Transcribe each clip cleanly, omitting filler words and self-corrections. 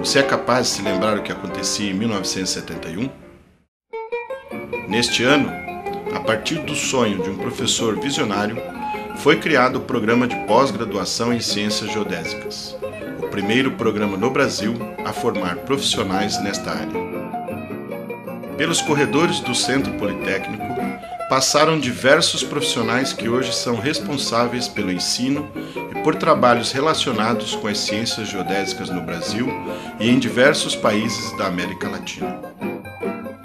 Você é capaz de se lembrar o que acontecia em 1971? Neste ano, a partir do sonho de um professor visionário, foi criado o Programa de Pós-Graduação em Ciências Geodésicas, o primeiro programa no Brasil a formar profissionais nesta área. Pelos corredores do Centro Politécnico, passaram diversos profissionais que hoje são responsáveis pelo ensino e por trabalhos relacionados com as ciências geodésicas no Brasil e em diversos países da América Latina.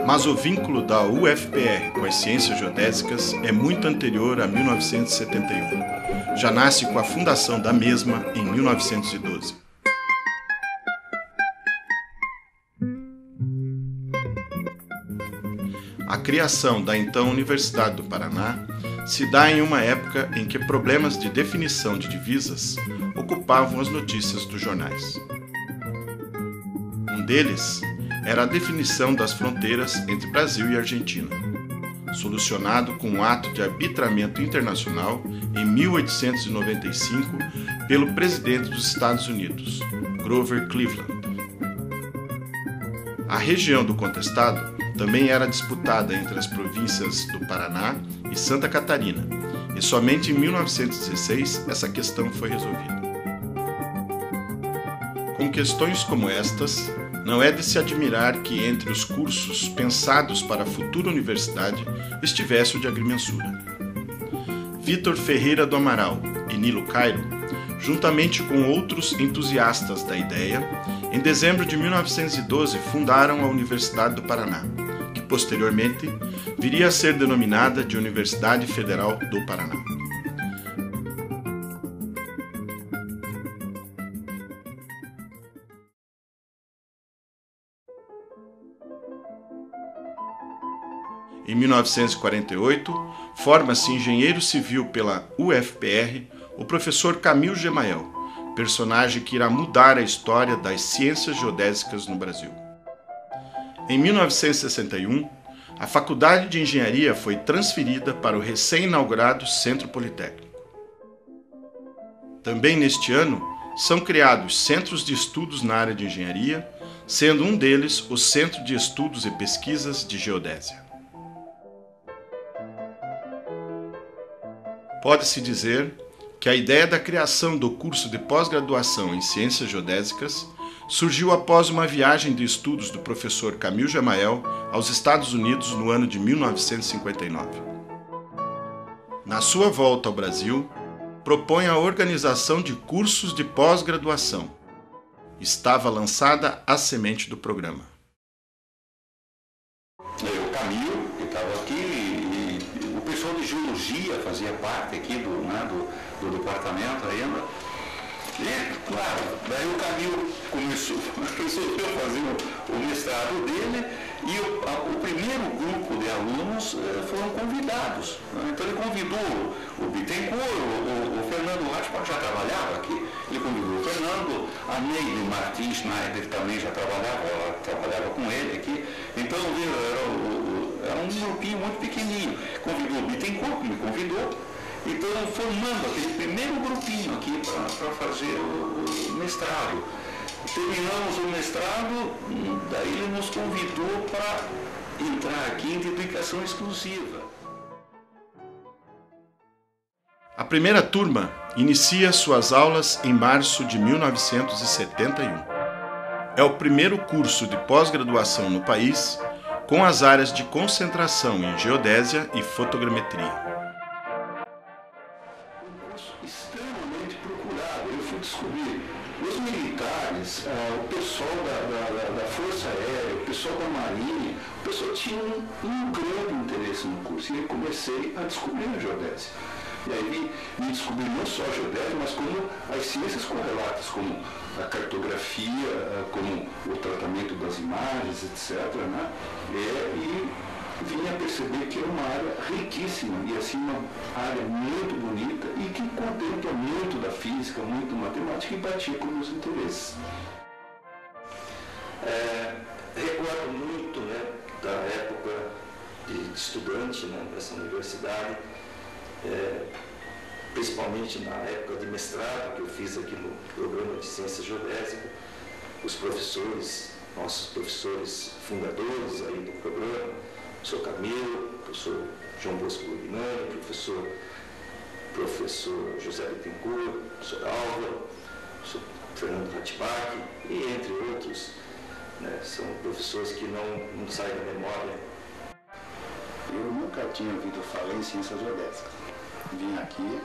Mas o vínculo da UFPR com as ciências geodésicas é muito anterior a 1971. Já nasce com a fundação da mesma em 1912. A criação da então Universidade do Paraná se dá em uma época em que problemas de definição de divisas ocupavam as notícias dos jornais. Um deles era a definição das fronteiras entre Brasil e Argentina, solucionado com um ato de arbitramento internacional em 1895 pelo presidente dos Estados Unidos, Grover Cleveland. A região do contestado também era disputada entre as províncias do Paraná e Santa Catarina, e somente em 1916 essa questão foi resolvida. Com questões como estas, não é de se admirar que entre os cursos pensados para a futura universidade estivesse o de agrimensura. Vitor Ferreira do Amaral e Nilo Cairo, juntamente com outros entusiastas da ideia, em dezembro de 1912 fundaram a Universidade do Paraná, que posteriormente viria a ser denominada de Universidade Federal do Paraná. Em 1948, forma-se engenheiro civil pela UFPR o professor Camil Gemael, personagem que irá mudar a história das ciências geodésicas no Brasil. Em 1961, a Faculdade de Engenharia foi transferida para o recém-inaugurado Centro Politécnico. Também neste ano, são criados centros de estudos na área de engenharia, sendo um deles o Centro de Estudos e Pesquisas de Geodésia. Pode-se dizer que a ideia da criação do curso de pós-graduação em Ciências Geodésicas surgiu após uma viagem de estudos do professor Camil Gemael aos Estados Unidos no ano de 1959. Na sua volta ao Brasil, propõe a organização de cursos de pós-graduação. Estava lançada a semente do programa. O Camil, que estava aqui, e o pessoal de geologia fazia parte aqui do departamento ainda. E, claro, daí o Camil resolveu fazer o mestrado dele e o primeiro grupo de alunos foram convidados. Então ele convidou o Bittencourt, o Fernando Hartmann já trabalhava aqui, ele convidou o Fernando, a Neide Martins Schneider também já trabalhava, ela trabalhava com ele aqui. Então era um grupinho muito pequenininho. Convidou o Bittencourt, me convidou. Então, formando aquele primeiro grupinho aqui para fazer o mestrado. Terminamos o mestrado, daí ele nos convidou para entrar aqui em dedicação exclusiva. A primeira turma inicia suas aulas em março de 1971. É o primeiro curso de pós-graduação no país com as áreas de concentração em geodésia e fotogrametria. Extremamente procurado. Eu fui descobrir os militares, o pessoal da Força Aérea, o pessoal da Marinha, o pessoal tinha um grande interesse no curso. E eu comecei a descobrir a geodésia. E aí me descobri não só a geodésia, mas como as ciências correlatas, como a cartografia, como o tratamento das imagens, etc. Né? E vinha a perceber que é uma área riquíssima e assim uma área muito bonita e que contempla muito da física, muito matemática e batia com meus interesses. Recordo muito, né, da época de estudante, né, nessa universidade, principalmente na época de mestrado que eu fiz aqui no programa de Ciências Geodésicas, os professores, nossos professores fundadores aí do programa, professor Camilo, professor João Bosco Guinani, professor José Bittencourt, professor Álvaro, professor Fernando Hatbach e entre outros, né, são professores que não saem da memória. Eu nunca tinha ouvido falar em ciências geodésicas. Vim aqui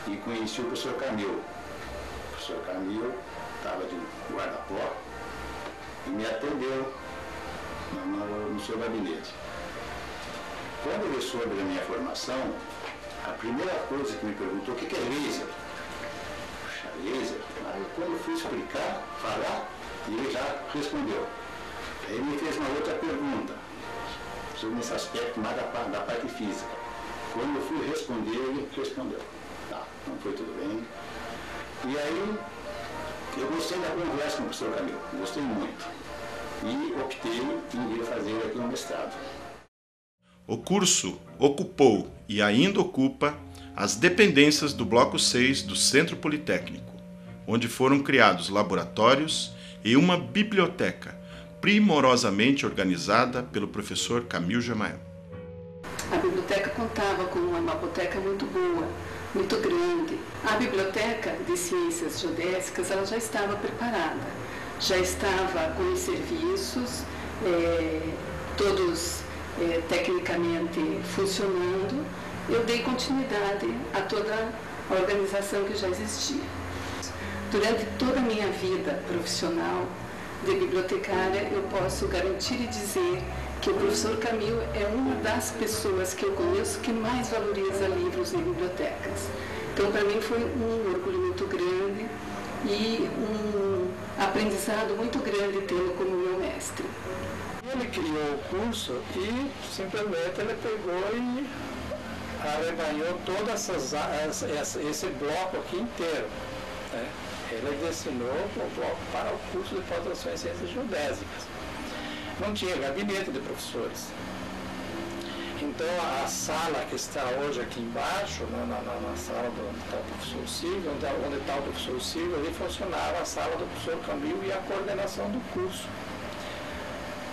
e conheci o professor Camilo. O professor Camilo estava de guarda-pó e me atendeu no seu gabinete. Quando ele soube da minha formação, a primeira coisa que me perguntou, o que é laser? Puxa, laser? Aí quando eu fui explicar, falar, ele já respondeu. Aí ele me fez uma outra pergunta, sobre esse aspecto mais da parte física. Quando eu fui responder, ele respondeu. Tá, não foi tudo bem. E aí, eu gostei da conversa com o professor Camilo, gostei muito. E optei em vir fazer aqui um mestrado. O curso ocupou e ainda ocupa as dependências do Bloco 6 do Centro Politécnico, onde foram criados laboratórios e uma biblioteca primorosamente organizada pelo professor Camil Gemael. A biblioteca contava com uma mapoteca muito boa, muito grande. A biblioteca de ciências geodésicas ela já estava preparada, já estava com os serviços, todos tecnicamente funcionando. Eu dei continuidade a toda a organização que já existia. Durante toda a minha vida profissional de bibliotecária, eu posso garantir e dizer que o professor Camil é uma das pessoas que eu conheço que mais valoriza livros e bibliotecas. Então, para mim, foi um orgulho muito grande e um aprendizado muito grande tê-lo como meu mestre. Ele criou o curso e simplesmente ele pegou e arrebanhou todo esse bloco aqui inteiro, né? Ele destinou o bloco para o curso de pós-graduação em ciências geodésicas. Não tinha gabinete de professores. Então a sala que está hoje aqui embaixo, na sala onde está o professor Silvio, onde está o professor Silvio, ali funcionava a sala do professor Camil e a coordenação do curso.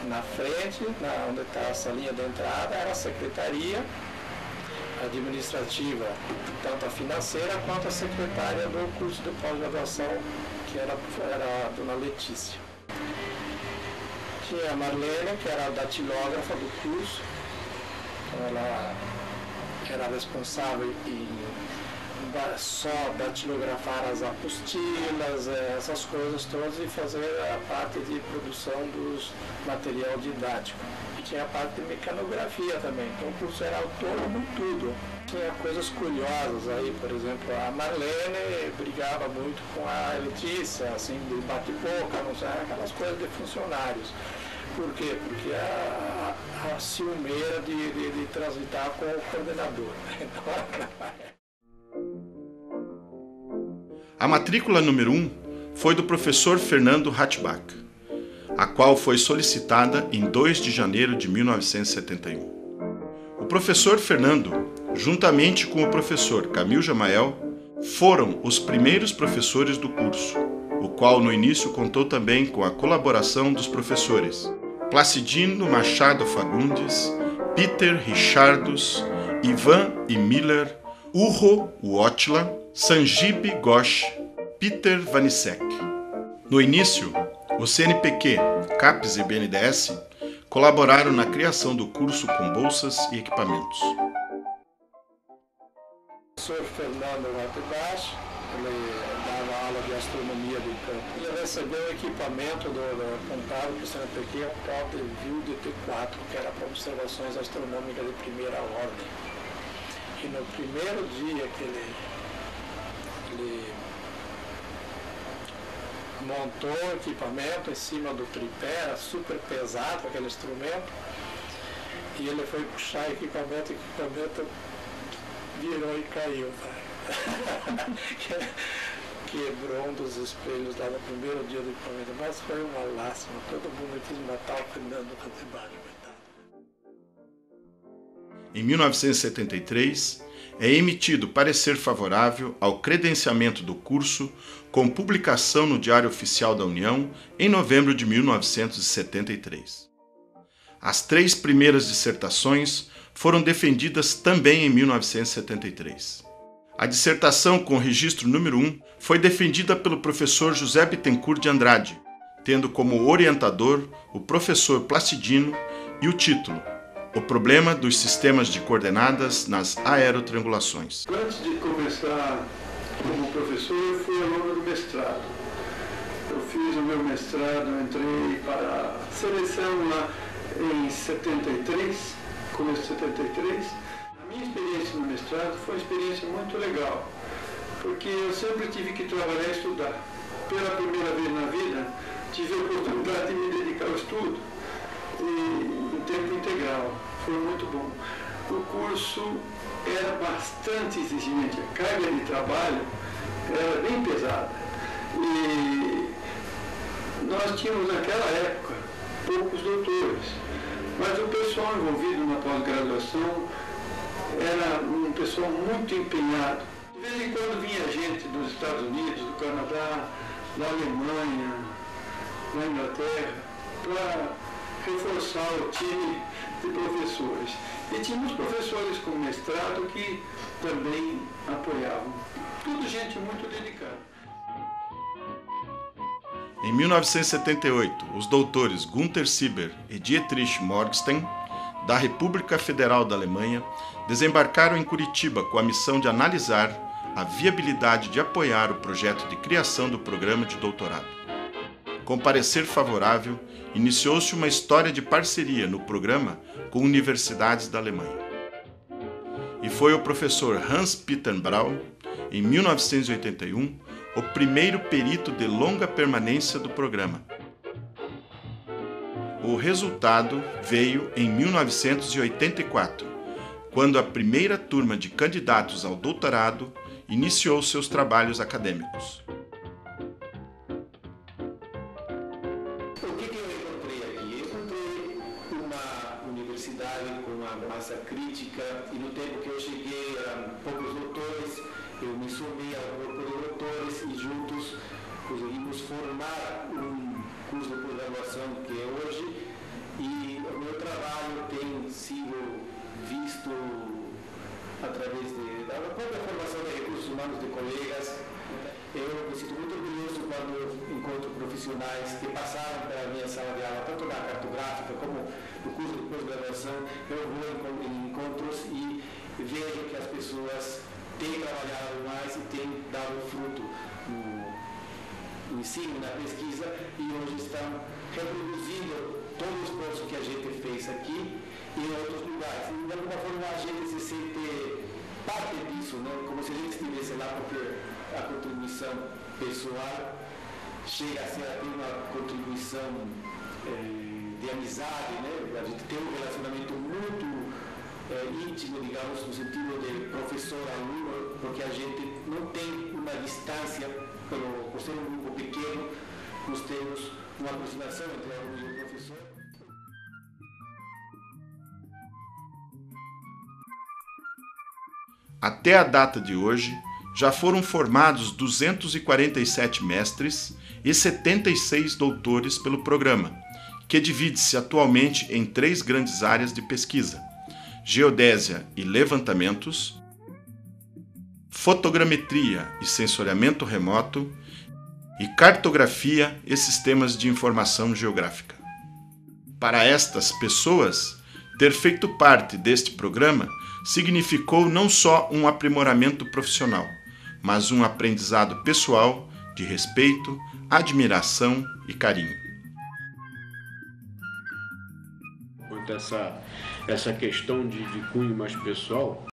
Na frente, onde está a salinha de entrada, era a secretaria administrativa, tanto a financeira quanto a secretária do curso de pós-graduação, que era a dona Letícia. Tinha a Marlene, que era a datilógrafa do curso, então ela era responsável em só datilografar as apostilas, essas coisas todas, e fazer a parte de produção dos material didático. E tinha a parte de mecanografia também, então o curso era autônomo tudo. Tinha coisas curiosas aí, por exemplo, a Marlene brigava muito com a Letícia, assim, de bate-boca, não sei, aquelas coisas de funcionários. Por quê? Porque a ciumeira de transitar com o coordenador. A matrícula número 1 foi do professor Fernando Hatbach, a qual foi solicitada em 2 de janeiro de 1971. O professor Fernando, juntamente com o professor Camil Gemael, foram os primeiros professores do curso, o qual no início contou também com a colaboração dos professores Placidino Machado Fagundes, Peter Richardos, Ivan e Miller, Urho Wotla, Sanjib Ghosh, Peter Vanisek. No início, o CNPq, CAPES e BNDES colaboraram na criação do curso com bolsas e equipamentos. O professor Fernando Hatbach, ele dava aula de astronomia do campo. Ele recebeu equipamento apontado para o CNPq, um tal de VIL DT4, que era para observações astronômicas de primeira ordem. E no primeiro dia que ele montou o equipamento em cima do tripé, era super pesado aquele instrumento, e ele foi puxar o equipamento virou e caiu. Quebrou um dos espelhos lá no primeiro dia do equipamento, mas foi uma lástima, todo mundo quis matar o Fernando Hatbach. Em 1973, é emitido parecer favorável ao credenciamento do curso, com publicação no Diário Oficial da União em novembro de 1973. As 3 primeiras dissertações foram defendidas também em 1973. A dissertação com registro número 1 foi defendida pelo professor José Bittencourt de Andrade, tendo como orientador o professor Placidino e o título O problema dos sistemas de coordenadas nas aerotriangulações. Antes de começar como professor, eu fui aluno do mestrado. Eu fiz o meu mestrado, entrei para a seleção lá em 73, começo de 73. A minha experiência no mestrado foi uma experiência muito legal, porque eu sempre tive que trabalhar e estudar. Pela primeira vez na vida, tive a oportunidade de me dedicar ao estudo em tempo integral. Foi muito bom. O curso era bastante exigente, a carga de trabalho era bem pesada. E nós tínhamos naquela época poucos doutores, mas o pessoal envolvido na pós-graduação era um pessoal muito empenhado. De vez em quando vinha gente dos Estados Unidos, do Canadá, da Alemanha, da Inglaterra, para reforçar o time de professores. E tínhamos professores com mestrado que também apoiavam. Tudo gente muito dedicada. Em 1978, os doutores Günther Sieber e Dietrich Morgenstern, da República Federal da Alemanha, desembarcaram em Curitiba com a missão de analisar a viabilidade de apoiar o projeto de criação do programa de doutorado. Com parecer favorável, iniciou-se uma história de parceria no programa com universidades da Alemanha. E foi o professor Hans-Peter Braun, em 1981, o primeiro perito de longa permanência do programa. O resultado veio em 1984, quando a primeira turma de candidatos ao doutorado iniciou seus trabalhos acadêmicos. O que eu encontrei aqui? Eu encontrei uma universidade com uma massa crítica, e no tempo que eu cheguei eram poucos doutores. Eu me somei ao grupo de doutores e juntos conseguimos formar um curso de pós-graduação que é hoje, e o meu trabalho tem sido visto através da própria formação de recursos humanos de colegas. Eu me sinto muito orgulhoso quando encontro profissionais que passaram pela minha sala de aula, tanto na cartográfica como no curso de pós-graduação. Eu vou em encontros e vejo que as pessoas têm trabalhado mais e têm dado fruto no ensino, na pesquisa, e hoje estão reproduzindo todo o esforço que a gente fez aqui em outros lugares. E de alguma forma a gente se sente parte disso, né? Como se a gente estivesse lá, porque a contribuição pessoal chega a ser até uma contribuição de amizade, né? A gente tem um relacionamento muito íntimo, digamos, no sentido de professor-aluno, porque a gente não tem uma distância, por ser um grupo pequeno, nós temos uma aproximação entre aluno e o professor. Até a data de hoje, já foram formados 247 mestres e 76 doutores pelo programa, que divide-se atualmente em 3 grandes áreas de pesquisa: geodésia e levantamentos, fotogrametria e sensoriamento remoto e cartografia e sistemas de informação geográfica. Para estas pessoas, ter feito parte deste programa significou não só um aprimoramento profissional, mas um aprendizado pessoal de respeito, admiração e carinho. Quanto a essa questão de cunho mais pessoal,